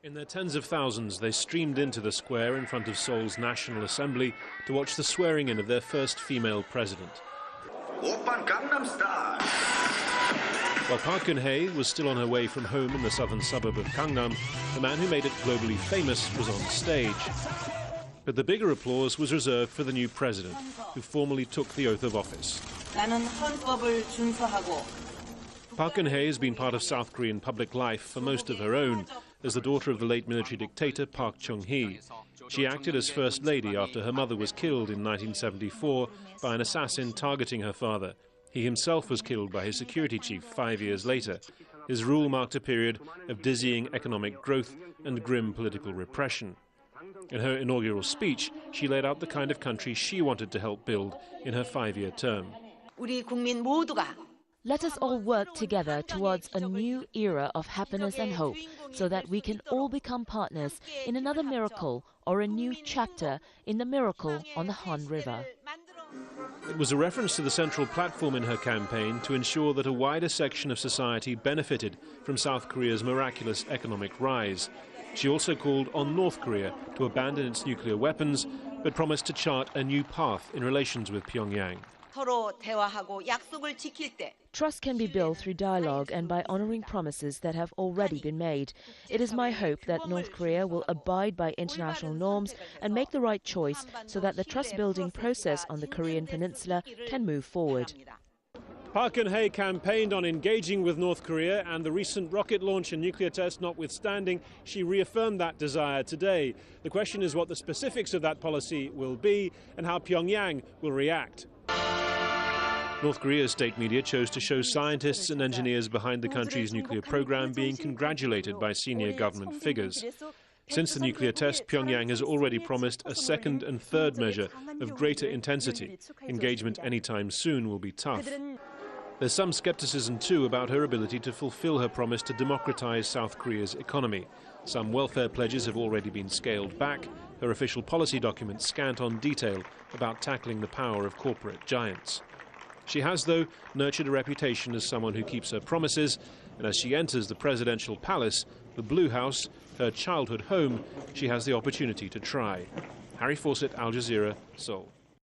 In their tens of thousands, they streamed into the square in front of Seoul's National Assembly to watch the swearing-in of their first female president. While Park Geun-hye was still on her way from home in the southern suburb of Gangnam, the man who made it globally famous was on stage. But the bigger applause was reserved for the new president, who formally took the oath of office. Park Geun-hye has been part of South Korean public life for most of her own, as the daughter of the late military dictator Park Chung-hee. She acted as First Lady after her mother was killed in 1974 by an assassin targeting her father. He himself was killed by his security chief 5 years later. His rule marked a period of dizzying economic growth and grim political repression. In her inaugural speech, she laid out the kind of country she wanted to help build in her 5-year term. Let us all work together towards a new era of happiness and hope, so that we can all become partners in another miracle or a new chapter in the miracle on the Han River. It was a reference to the central platform in her campaign to ensure that a wider section of society benefited from South Korea's miraculous economic rise. She also called on North Korea to abandon its nuclear weapons, but promised to chart a new path in relations with Pyongyang. Trust can be built through dialogue and by honoring promises that have already been made. It is my hope that North Korea will abide by international norms and make the right choice so that the trust-building process on the Korean peninsula can move forward. Park Geun-hye campaigned on engaging with North Korea, and the recent rocket launch and nuclear test notwithstanding, she reaffirmed that desire today. The question is what the specifics of that policy will be and how Pyongyang will react. North Korea's state media chose to show scientists and engineers behind the country's nuclear program being congratulated by senior government figures. Since the nuclear test, Pyongyang has already promised a second and third measure of greater intensity. Engagement anytime soon will be tough. There's some skepticism, too, about her ability to fulfill her promise to democratize South Korea's economy. Some welfare pledges have already been scaled back. Her official policy documents scant on detail about tackling the power of corporate giants. She has, though, nurtured a reputation as someone who keeps her promises, and as she enters the presidential palace, the Blue House, her childhood home, she has the opportunity to try. Harry Fawcett, Al Jazeera, Seoul.